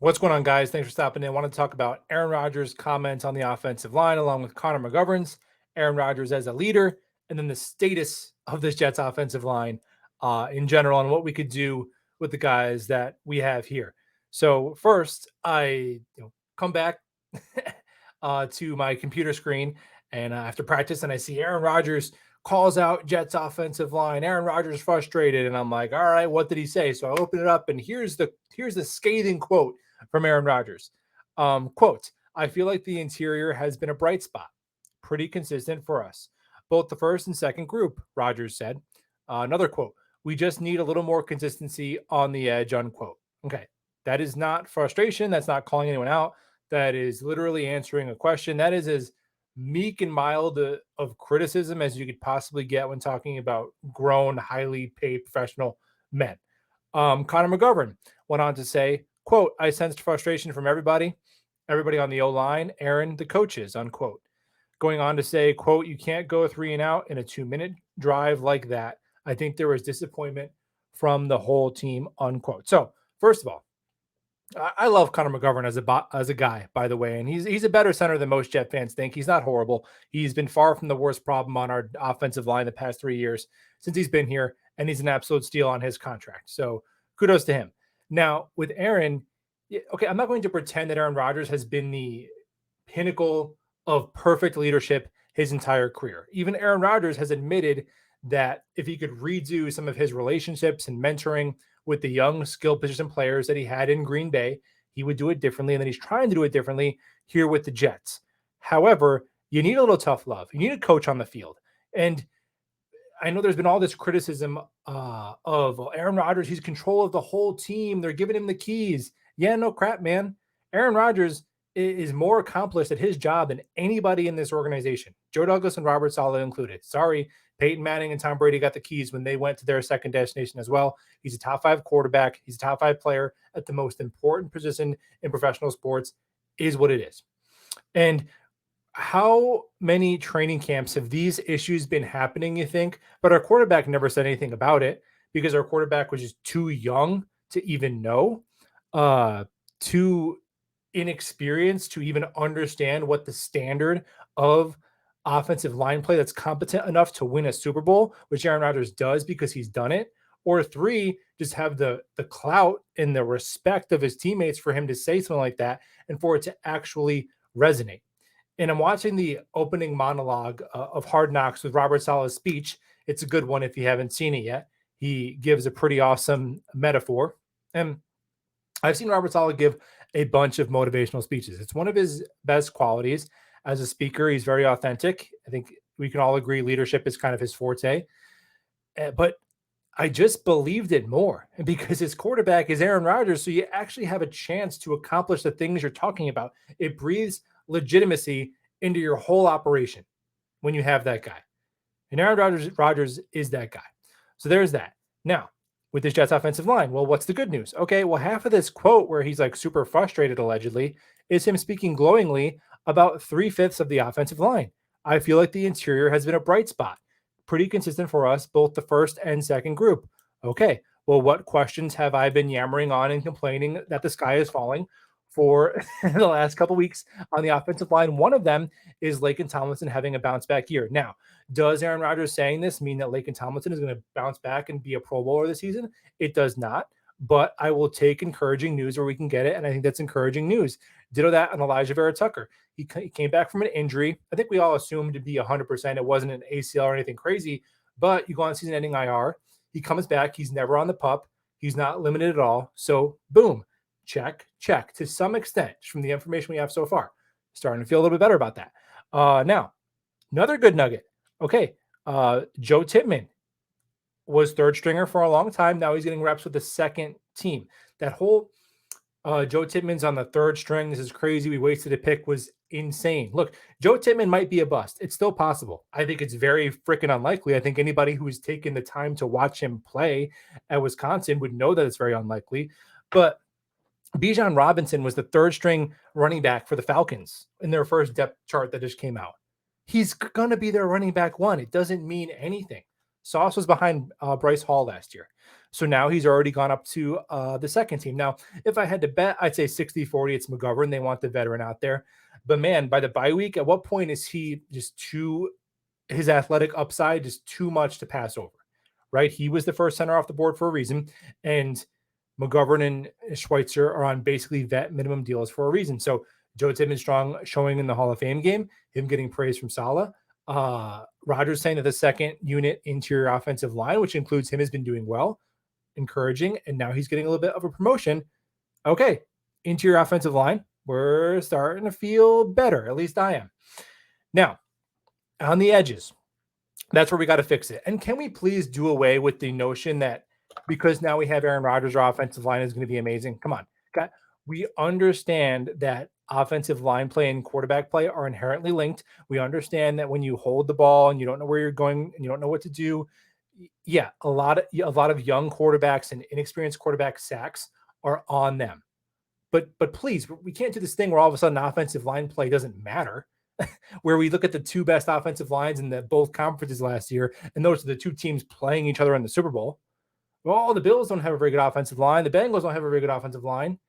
What's going on, guys? Thanks for stopping in. I want to talk about Aaron Rodgers' comments on the offensive line, along with Connor McGovern's, Aaron Rodgers as a leader, and then the status of this Jets offensive line in general, and what we could do with the guys that we have here. So first, I come back to my computer screen, and after practice, and I see Aaron Rodgers calls out Jets offensive line. Aaron Rodgers frustrated, and I'm like, all right, what did he say? So I open it up, and here's the scathing quote from Aaron Rodgers. Quote, I feel like the interior has been a bright spot, pretty consistent for us. Both the first and second group, Rodgers said. Another quote, we just need a little more consistency on the edge, unquote. Okay, that is not frustration. That's not calling anyone out. That is literally answering a question. That is as meek and mild of criticism as you could possibly get when talking about grown, highly paid professional men. Connor McGovern went on to say, quote, I sensed frustration from everybody on the O-line, Aaron, the coaches, unquote. Going on to say, quote, you can't go 3-and-out in a 2-minute drive like that. I think there was disappointment from the whole team, unquote. So, first of all, I love Connor McGovern as a guy, by the way, and he's a better center than most Jet fans think. He's not horrible. He's been far from the worst problem on our offensive line the past 3 years since he's been here, and he's an absolute steal on his contract. So kudos to him. Now with Aaron, okay, I'm not going to pretend that Aaron Rodgers has been the pinnacle of perfect leadership his entire career. Even Aaron Rodgers has admitted that if he could redo some of his relationships and mentoring with the young skill position players that he had in Green Bay, he would do it differently. And then he's trying to do it differently here with the Jets. However, you need a little tough love. You need a coach on the field. And I know there's been all this criticism of Aaron Rodgers. He's control of the whole team. They're giving him the keys. Yeah, no crap, man. Aaron Rodgers is more accomplished at his job than anybody in this organization. Joe Douglas and Robert Saleh included. Sorry, Peyton Manning and Tom Brady got the keys when they went to their second destination as well. He's a top 5 quarterback. He's a top 5 player at the most important position in professional sports, is what it is. And how many training camps have these issues been happening, you think? But our quarterback never said anything about it because our quarterback was just too young to even know, too inexperienced to even understand what the standard of offensive line play that's competent enough to win a Super Bowl, which Aaron Rodgers does because he's done it. Or 3, just have the clout and the respect of his teammates for him to say something like that and for it to actually resonate. And I'm watching the opening monologue of Hard Knocks with Robert Saleh's speech. It's a good one if you haven't seen it yet. He gives a pretty awesome metaphor. And I've seen Robert Saleh give a bunch of motivational speeches. It's one of his best qualities as a speaker. He's very authentic. I think we can all agree leadership is kind of his forte. But I just believed it more because his quarterback is Aaron Rodgers. So you actually have a chance to accomplish the things you're talking about. It breathes legitimacy into your whole operation when you have that guy. And Aaron Rodgers is that guy. So there's that. Now, with this Jets offensive line, well, what's the good news? Okay, well, half of this quote where he's like super frustrated, allegedly, is him speaking glowingly about 3/5 of the offensive line. I feel like the interior has been a bright spot, pretty consistent for us, both the first and second group. Okay, well, what questions have I been yammering on and complaining that the sky is falling for the last couple weeks on the offensive line? One of them is Laken Tomlinson having a bounce back year. Now, does Aaron Rodgers saying this mean that Laken Tomlinson is going to bounce back and be a Pro Bowler this season? It does not. But I will take encouraging news where we can get it, and I think that's encouraging news. Ditto that on Elijah Vera Tucker. He came back from an injury. I think we all assumed to be 100%. It wasn't an ACL or anything crazy, but you go on season-ending IR. He comes back. He's never on the pup. He's not limited at all. So, boom, check. To some extent, from the information we have so far, starting to feel a little bit better about that. Now, another good nugget. Okay, Joe Tippmann was third stringer for a long time. Now he's getting reps with the second team. That whole Joe Tippmann's on the third string. This is crazy. We wasted a pick was insane. Look, Joe Tippmann might be a bust. It's still possible. I think it's very freaking unlikely. I think anybody who's taken the time to watch him play at Wisconsin would know that it's very unlikely. But Bijan Robinson was the third string running back for the Falcons in their first depth chart that just came out. He's going to be their running back 1. It doesn't mean anything. Sauce was behind Bryce Hall last year. So now he's already gone up to the second team. Now, if I had to bet, I'd say 60-40, it's McGovern. They want the veteran out there. But man, by the bye week, at what point is he just his athletic upside is too much to pass over, right? He was the first center off the board for a reason. And McGovern and Schweitzer are on basically vet minimum deals for a reason. So Joe Timmons Strong showing in the Hall of Fame game, him getting praise from Saleh. Rodgers saying that the second unit interior offensive line, which includes him, has been doing well, encouraging, and now he's getting a little bit of a promotion. Okay, interior offensive line, we're starting to feel better. At least I am. Now, on the edges, that's where we got to fix it. And can we please do away with the notion that because now we have Aaron Rodgers, our offensive line is going to be amazing? Come on. God, we understand that offensive line play and quarterback play are inherently linked. We understand that when you hold the ball and you don't know where you're going and you don't know what to do, yeah, a lot of young quarterbacks and inexperienced quarterback sacks are on them. But please, we can't do this thing where all of a sudden offensive line play doesn't matter. Where we look at the two best offensive lines in both conferences last year, and those are the two teams playing each other in the Super Bowl. Well, the Bills don't have a very good offensive line. The Bengals don't have a very good offensive line.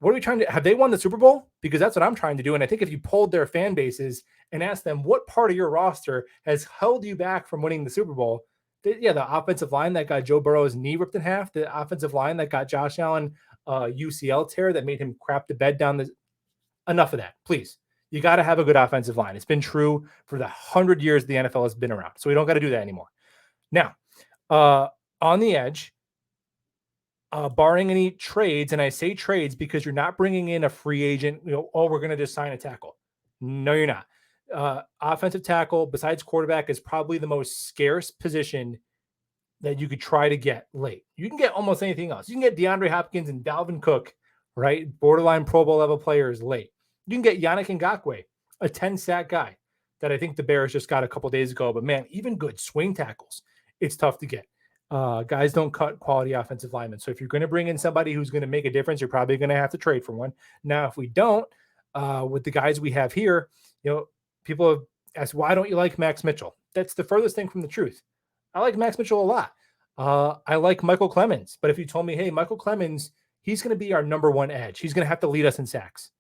What are we trying to? Have they won the Super Bowl? Because that's what I'm trying to do. And I think if you polled their fan bases and asked them what part of your roster has held you back from winning the Super Bowl, the offensive line that got Joe Burrow's knee ripped in half, the offensive line that got Josh Allen UCL tear that made him crap the bed down the. Enough of that, please. You got to have a good offensive line. It's been true for the 100 years the NFL has been around. So we don't got to do that anymore. Now, on the edge, barring any trades, and I say trades because you're not bringing in a free agent, we're going to just sign a tackle. No, you're not. Offensive tackle, besides quarterback, is probably the most scarce position that you could try to get late. You can get almost anything else. You can get DeAndre Hopkins and Dalvin Cook, right? Borderline Pro Bowl level players late. You can get Yannick Ngakoue, a 10-sack guy that I think the Bears just got a couple days ago. But man, even good swing tackles, it's tough to get. Guys don't cut quality offensive linemen. So if you're going to bring in somebody who's going to make a difference, you're probably going to have to trade for one. Now, if we don't, with the guys we have here, people have asked, why don't you like Max Mitchell? That's the furthest thing from the truth. I like Max Mitchell a lot. I like Michael Clemens. But if you told me, hey, Michael Clemens, he's going to be our number one edge. He's going to have to lead us in sacks.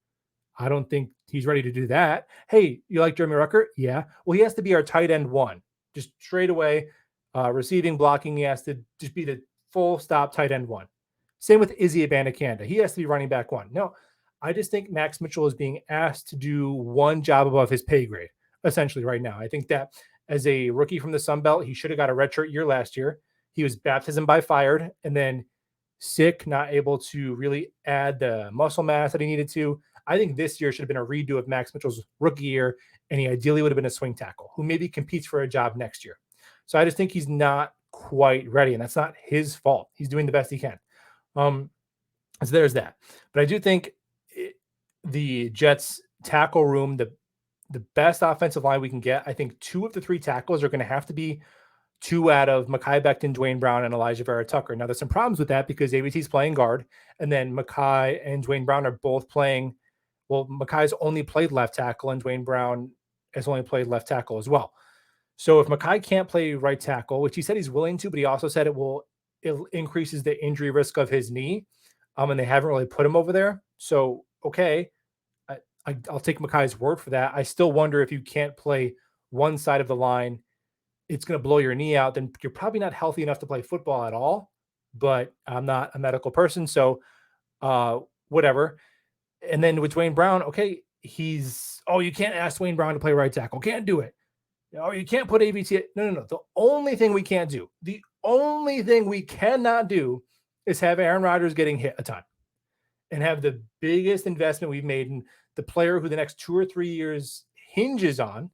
I don't think he's ready to do that. Hey, you like Jeremy Ruckert? Yeah. Well, he has to be our tight end one. Just straight away, receiving, blocking. He has to just be the full stop tight end one. Same with Izzy Abanikanda. He has to be running back one. No, I just think Max Mitchell is being asked to do one job above his pay grade, essentially right now. I think that as a rookie from the Sun Belt, he should have got a redshirt year last year. He was baptism by fire and then sick, not able to really add the muscle mass that he needed to. I think this year should have been a redo of Max Mitchell's rookie year, and he ideally would have been a swing tackle who maybe competes for a job next year. So I just think he's not quite ready, and that's not his fault. He's doing the best he can. So there's that. But I do think the Jets tackle room, the best offensive line we can get, I think 2 of the 3 tackles are going to have to be 2 out of Mekhi Becton, Dwayne Brown, and Elijah Vera Tucker. Now, there's some problems with that because ABT's playing guard, and then Mekhi and Dwayne Brown are both playing. Well, Mekhi's only played left tackle, and Dwayne Brown has only played left tackle as well. So if Mekhi can't play right tackle, which he said he's willing to, but he also said it increases the injury risk of his knee, and they haven't really put him over there. So, okay, I'll take Mekhi's word for that. I still wonder if you can't play one side of the line, it's going to blow your knee out, then you're probably not healthy enough to play football at all. But I'm not a medical person, so whatever. And then with Dwayne Brown, okay, you can't ask Dwayne Brown to play right tackle. Can't do it. You can't put ABT. No. The only thing we can't do, the only thing we cannot do is have Aaron Rodgers getting hit a ton and have the biggest investment we've made in the player who the next 2 or 3 years hinges on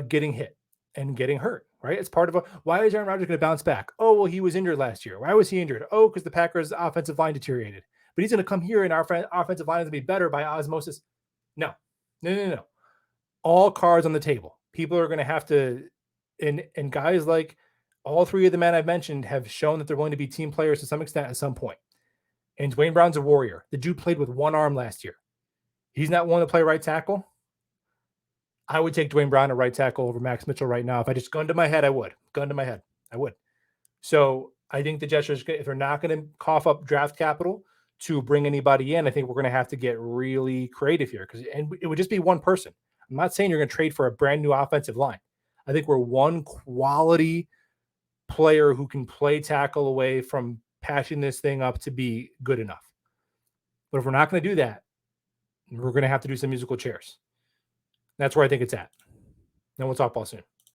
getting hit and getting hurt, right? It's part of why is Aaron Rodgers going to bounce back? Oh, well, he was injured last year. Why was he injured? Oh, because the Packers' offensive line deteriorated. But he's going to come here and our offensive line is going to be better by osmosis. No. All cards on the table. People are going to have to, and guys like all 3 of the men I've mentioned have shown that they're willing to be team players to some extent at some point. And Dwayne Brown's a warrior. The dude played with one arm last year. He's not willing to play right tackle. I would take Dwayne Brown at right tackle over Max Mitchell right now. If I just gun to my head, I would. Gun to my head, I would. So I think the Jets are, if they're not going to cough up draft capital to bring anybody in, I think we're going to have to get really creative here, because it would just be one person. I'm not saying you're going to trade for a brand new offensive line. I think we're one quality player who can play tackle away from patching this thing up to be good enough. But if we're not going to do that, we're going to have to do some musical chairs. That's where I think it's at. And we'll talk ball soon.